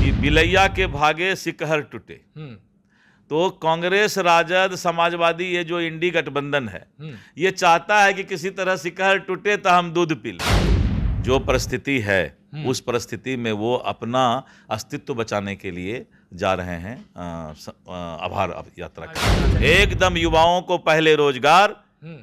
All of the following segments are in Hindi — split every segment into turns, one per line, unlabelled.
कि बिलैया के भागे सिकहर टूटे। तो कांग्रेस, राजद, समाजवादी, ये जो इंडी गठबंधन है, ये चाहता है कि किसी तरह सिकहर टूटे तो हम दूध पी लें। जो परिस्थिति है उस परिस्थिति में वो अपना अस्तित्व बचाने के लिए जा रहे हैं आभार यात्रा करने। एकदम युवाओं को पहले रोजगार,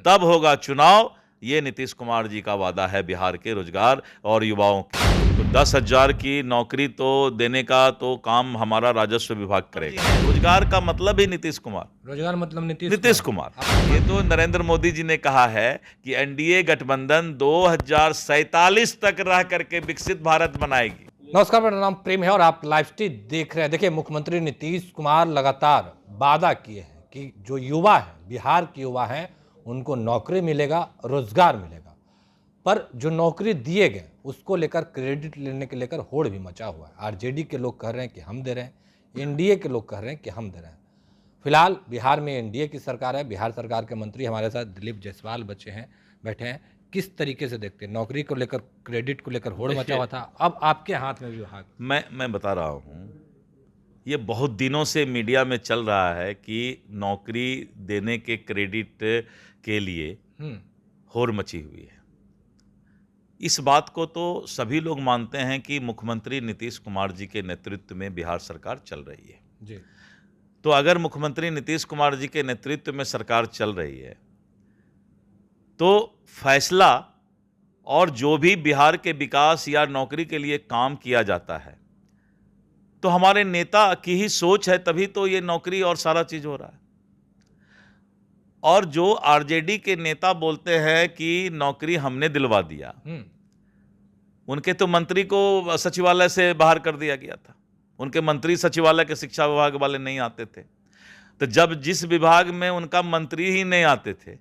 तब होगा चुनाव, ये नीतीश कुमार जी का वादा है बिहार के रोजगार और युवाओं के। तो 10,000 की नौकरी तो देने का तो काम हमारा राजस्व विभाग करेगा। रोजगार का मतलब ही नीतीश कुमार,
रोजगार मतलब
नीतीश कुमार। ये तो नरेंद्र मोदी जी ने कहा है कि एनडीए गठबंधन 2047 तक रह करके विकसित भारत बनाएगी।
नमस्कार, मेरा नाम प्रेम है और आप लाइव स्ट्रीम देख रहे हैं। देखिए, मुख्यमंत्री नीतीश कुमार लगातार वादा किए हैं कि जो युवा है, बिहार के युवा हैं, उनको नौकरी मिलेगा, रोजगार मिलेगा। पर जो नौकरी दिए गए उसको लेकर क्रेडिट लेने के लेकर होड़ भी मचा हुआ है। आरजेडी के लोग कह रहे हैं कि हम दे रहे हैं, एनडीए के लोग कह रहे हैं कि हम दे रहे हैं। फिलहाल बिहार में एनडीए की सरकार है। बिहार सरकार के मंत्री हमारे साथ दिलीप जायसवाल बैठे हैं। किस तरीके से देखते हैं नौकरी को लेकर, क्रेडिट को लेकर होड़ मचा हुआ था, अब आपके हाथ में विभाग।
मैं बता रहा हूँ, ये बहुत दिनों से मीडिया में चल रहा है कि नौकरी देने के क्रेडिट के लिए होड़ मची हुई है। इस बात को तो सभी लोग मानते हैं कि मुख्यमंत्री नीतीश कुमार जी के नेतृत्व में बिहार सरकार चल रही है
जी।
तो अगर मुख्यमंत्री नीतीश कुमार जी के नेतृत्व में सरकार चल रही है तो फैसला और जो भी बिहार के विकास या नौकरी के लिए काम किया जाता है तो हमारे नेता की ही सोच है, तभी तो ये नौकरी और सारा चीज हो रहा है। और जो आरजेडी के नेता बोलते हैं कि नौकरी हमने दिलवा दिया, उनके तो मंत्री को सचिवालय से बाहर कर दिया गया था। उनके मंत्री सचिवालय के शिक्षा विभाग वाले नहीं आते थे। तो जब जिस विभाग में उनका मंत्री ही नहीं आते थे,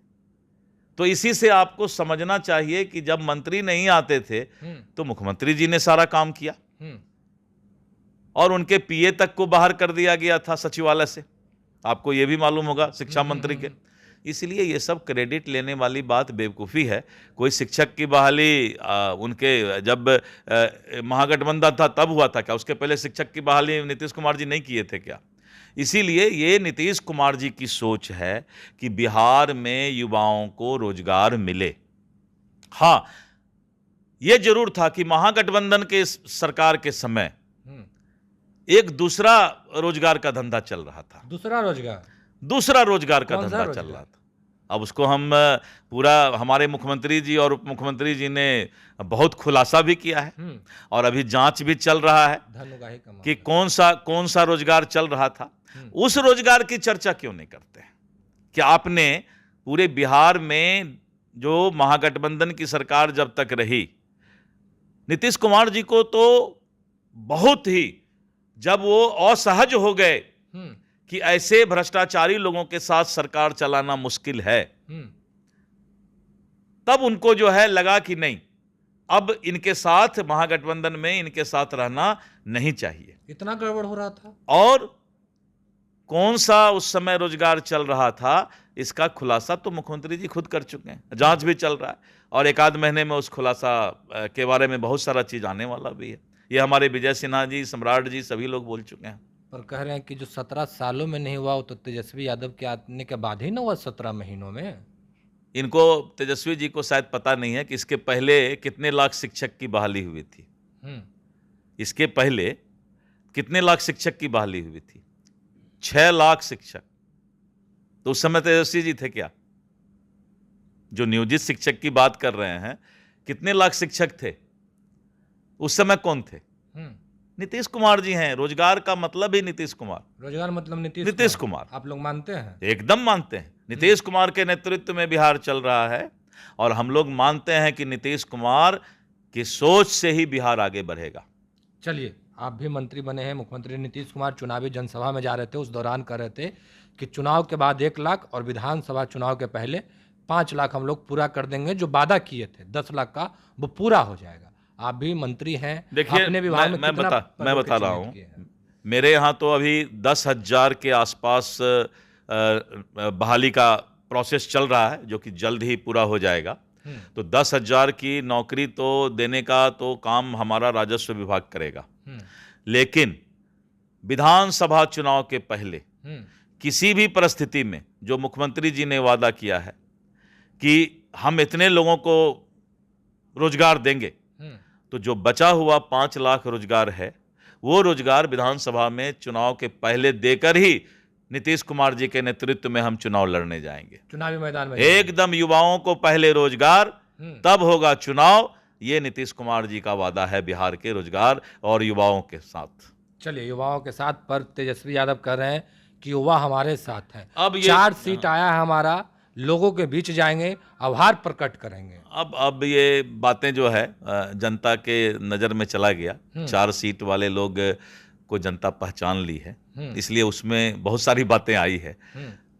तो इसी से आपको समझना चाहिए कि जब मंत्री नहीं आते थे तो मुख्यमंत्री जी ने सारा काम किया और उनके पीए तक को बाहर कर दिया गया था सचिवालय से। आपको यह भी मालूम होगा, शिक्षा मंत्री के। इसलिए ये सब क्रेडिट लेने वाली बात बेवकूफ़ी है। कोई शिक्षक की बहाली उनके जब महागठबंधन था तब हुआ था क्या? उसके पहले शिक्षक की बहाली नीतीश कुमार जी नहीं किए थे क्या? इसीलिए ये नीतीश कुमार जी की सोच है कि बिहार में युवाओं को रोजगार मिले। हाँ, ये जरूर था कि महागठबंधन के सरकार के समय एक दूसरा रोजगार का धंधा चल रहा था।
दूसरा रोजगार
का धंधा चल रहा था। अब उसको हम पूरा, हमारे मुख्यमंत्री जी और उप मुख्यमंत्री जी ने बहुत खुलासा भी किया है और अभी जांच भी चल रहा है कि कौन सा रोजगार चल रहा था। उस रोजगार की चर्चा क्यों नहीं करते हैं कि आपने पूरे बिहार में जो महागठबंधन की सरकार जब तक रही, नीतीश कुमार जी को तो बहुत ही, जब वो असहज हो गए कि ऐसे भ्रष्टाचारी लोगों के साथ सरकार चलाना मुश्किल है, तब उनको जो है लगा कि नहीं, अब इनके साथ, महागठबंधन में इनके साथ रहना नहीं चाहिए।
इतना गड़बड़ हो रहा था।
और कौन सा उस समय रोजगार चल रहा था, इसका खुलासा तो मुख्यमंत्री जी खुद कर चुके हैं। जांच भी चल रहा है और एक आध महीने में उस खुलासा के बारे में बहुत सारा चीज आने वाला भी है। ये हमारे विजय सिन्हा जी, सम्राट जी, सभी लोग बोल चुके हैं।
पर कह रहे हैं कि जो 17 सालों में नहीं हुआ वो तो तेजस्वी यादव के आने के बाद ही ना हुआ, 17 महीनों में।
इनको, तेजस्वी जी को शायद पता नहीं है कि इसके पहले कितने लाख शिक्षक की बहाली हुई थी। इसके पहले कितने लाख शिक्षक की बहाली हुई थी? 6 लाख शिक्षक। तो उस समय तेजस्वी जी थे क्या? जो नियोजित शिक्षक की बात कर रहे हैं, कितने लाख शिक्षक थे उस समय? कौन थे? नीतीश कुमार जी हैं। रोजगार का मतलब ही नीतीश कुमार।
रोजगार मतलब
नीतीश कुमार।
आप लोग मानते हैं?
एकदम मानते हैं। नीतीश कुमार के नेतृत्व में बिहार चल रहा है और हम लोग मानते हैं कि नीतीश कुमार की सोच से ही बिहार आगे बढ़ेगा।
चलिए, आप भी मंत्री बने हैं। मुख्यमंत्री नीतीश कुमार चुनावी जनसभा में जा रहे थे, उस दौरान कह रहे थे कि चुनाव के बाद 1 लाख और विधानसभा चुनाव के पहले 5 लाख हम लोग पूरा कर देंगे। जो वादा किए थे 10 लाख का, वो पूरा हो जाएगा। आप भी मंत्री हैं।
देखिए, मैं बता रहा हूँ, मेरे यहाँ तो अभी 10,000 के आसपास बहाली का प्रोसेस चल रहा है, जो कि जल्द ही पूरा हो जाएगा। तो 10,000 की नौकरी तो देने का तो काम हमारा राजस्व विभाग करेगा। लेकिन विधानसभा चुनाव के पहले
हम्म,
किसी भी परिस्थिति में जो मुख्यमंत्री जी ने वादा किया है कि हम इतने लोगों को रोजगार देंगे,
हम्म,
तो जो बचा हुआ 5 लाख रोजगार है, वो रोजगार विधानसभा में चुनाव के पहले देकर ही नीतीश कुमार जी के नेतृत्व में हम चुनाव लड़ने जाएंगे।
चुनावी मैदान में
एकदम युवाओं को पहले रोजगार,
हम्म,
तब होगा चुनाव। ये नीतीश कुमार जी का वादा है बिहार के रोजगार और युवाओं के साथ।
चलिए, युवाओं के साथ, पर तेजस्वी यादव कह रहे हैं कि युवा हमारे साथ हैं।
अब ये
4 सीट आया है हमारा, लोगों के बीच जाएंगे, आभार प्रकट करेंगे।
अब ये बातें जो है जनता के नज़र में चला गया। 4 सीट वाले लोग को जनता पहचान ली है, इसलिए उसमें बहुत सारी बातें आई है।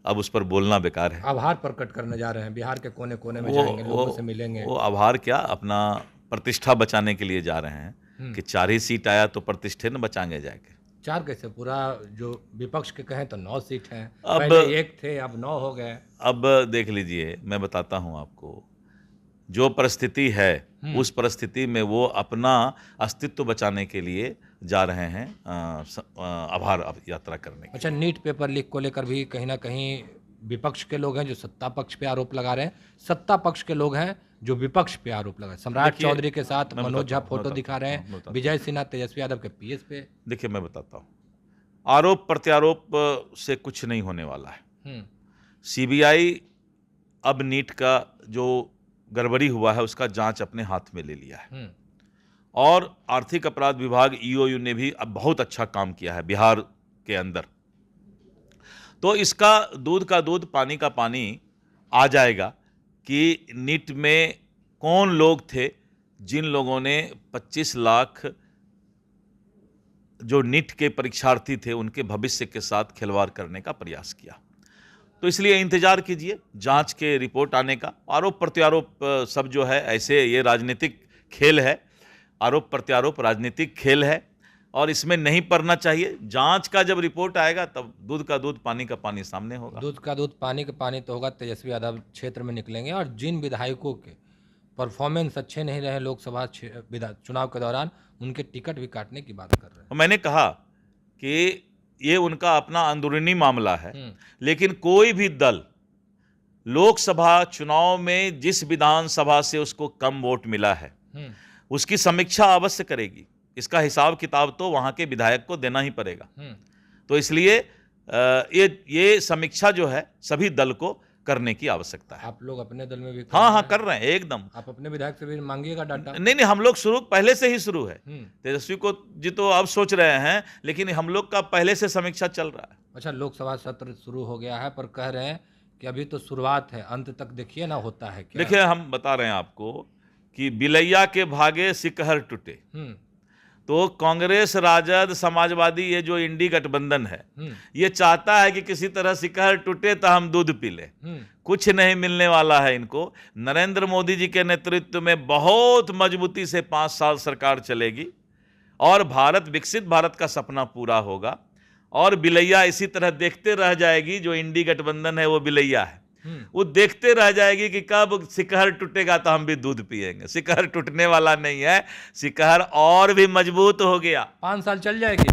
अब उस पर बोलना बेकार है।
आभार प्रकट करने जा रहे हैं, बिहार के कोने कोने में जाएंगे, लोगों से मिलेंगे।
वो आभार क्या, अपना प्रतिष्ठा बचाने के लिए जा रहे हैं कि 4 ही सीट आया तो प्रतिष्ठा न बचाएंगे जाके।
4 कैसे, पूरा जो विपक्ष के कहें तो 9 सीट हैं।
अब-
पहले 1 थे, अब 9 हो गए।
अब देख लीजिए, मैं बताता हूं आपको, जो परिस्थिति है उस परिस्थिति में वो अपना अस्तित्व बचाने के लिए जा रहे हैं आभार यात्रा करने के।
अच्छा, नीट पेपर लीक को लेकर भी कहीं ना कहीं विपक्ष के लोग हैं जो सत्ता पक्ष पे आरोप लगा रहे हैं, सत्ता पक्ष के लोग हैं जो विपक्ष पे आरोप लगा रहे हैं। सम्राट
देखिए,
चौधरी के साथ
मैं
मनोज झा
बताता हूं,
फोटो
मैं
दिखा रहे
बताता
हैं,
हूं।
विजय सिन्हा तेजस्वी यादव के पीएस पे।
देखिए, मैं बताता हूँ, आरोप प्रत्यारोप से कुछ नहीं होने वाला है। सीबीआई अब नीट का जो गड़बड़ी हुआ है उसका जांच अपने हाथ में ले लिया है, और आर्थिक अपराध विभाग ईओयू ने भी अब बहुत अच्छा काम किया है बिहार के अंदर। तो इसका दूध का दूध पानी का पानी आ जाएगा कि नीट में कौन लोग थे जिन लोगों ने 25 लाख जो नीट के परीक्षार्थी थे उनके भविष्य के साथ खिलवाड़ करने का प्रयास किया। तो इसलिए इंतजार कीजिए जांच के रिपोर्ट आने का। आरोप प्रत्यारोप सब जो है ऐसे, ये राजनीतिक खेल है, आरोप प्रत्यारोप राजनीतिक खेल है और इसमें नहीं पड़ना चाहिए। जांच का जब रिपोर्ट आएगा तब दूध का दूध पानी का पानी सामने होगा।
दूध का दूध पानी का पानी तो होगा। तेजस्वी यादव क्षेत्र में निकलेंगे और जिन विधायकों के परफॉर्मेंस अच्छे नहीं रहे लोकसभा चुनाव के दौरान, उनके टिकट भी काटने की बात कर रहे हैं।
मैंने कहा कि ये उनका अपना अंदरूनी मामला है, लेकिन कोई भी दल लोकसभा चुनाव में जिस विधानसभा से उसको कम वोट मिला है उसकी समीक्षा अवश्य करेगी। इसका हिसाब किताब तो वहां के विधायक को देना ही पड़ेगा। तो इसलिए ये समीक्षा जो है सभी दल को करने की आवश्यकता है।
आप लोग अपने दल में भी
हाँ कर रहे हैं एकदम।
आप अपने विधायक से भी मांगिएगा डाटा।
नहीं, हम लोग पहले से ही शुरू है। तेजस्वी को जी तो अब सोच रहे हैं, लेकिन हम लोग का पहले से समीक्षा चल रहा है।
अच्छा, लोकसभा सत्र शुरू हो गया है, पर कह रहे हैं कि अभी तो शुरुआत है, अंत तक देखिए ना होता है क्या।
देखिए, हम बता रहे हैं आपको कि बिलैया के भागे सिकहर टूटे। तो कांग्रेस, राजद, समाजवादी, ये जो इंडी गठबंधन है, ये चाहता है कि किसी तरह सिकहर टूटे तो हम दूध पी ले। कुछ नहीं मिलने वाला है इनको। नरेंद्र मोदी जी के नेतृत्व में बहुत मजबूती से 5 साल सरकार चलेगी और भारत, विकसित भारत का सपना पूरा होगा। और बिलैया इसी तरह देखते रह जाएगी, जो इंडी गठबंधन है वो बिलैया है, वो देखते रह जाएगी कि कब सिकहर टूटेगा तो हम भी दूध पिएंगे। सिकहर टूटने वाला नहीं है, सिकहर और भी मजबूत हो गया।
5 साल चल जाएगी।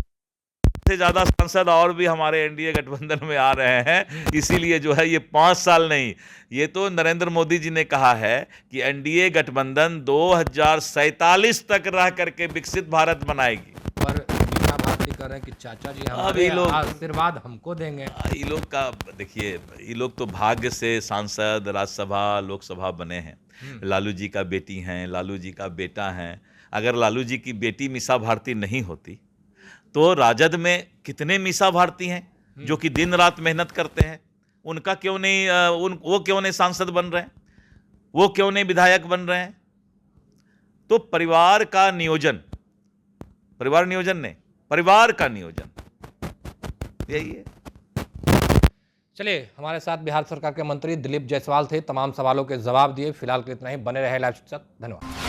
से ज्यादा सांसद और भी हमारे एनडीए गठबंधन में आ रहे हैं, इसीलिए जो है ये 5 साल नहीं, ये तो नरेंद्र मोदी जी ने कहा है कि एनडीए गठबंधन 2047 तक रह करके विकसित भारत बनाएगी।
पर मीठा भारती कर रहे हैं कि चाचा जी हमारे आशीर्वाद हमको देंगे।
ये लोग का देखिए, ये लोग तो भाग्य से सांसद, राज्यसभा, लोकसभा बने हैं। लालू जी का बेटी हैं, लालू जी का बेटा हैं। अगर लालू जी की बेटी मीसा भारती नहीं होती तो राजद में कितने मीसा भारती हैं जो कि दिन रात मेहनत करते हैं। उनका क्यों नहीं, वो क्यों नहीं सांसद बन रहे हैं, वो क्यों नहीं विधायक बन रहे हैं। तो परिवार का नियोजन, परिवार नियोजन नहीं, परिवार का नियोजन, यही है।
चलिए, हमारे साथ बिहार सरकार के मंत्री दिलीप जायसवाल थे, तमाम सवालों के जवाब दिए। फिलहाल के इतना ही। बने रहे लाइव तक। धन्यवाद।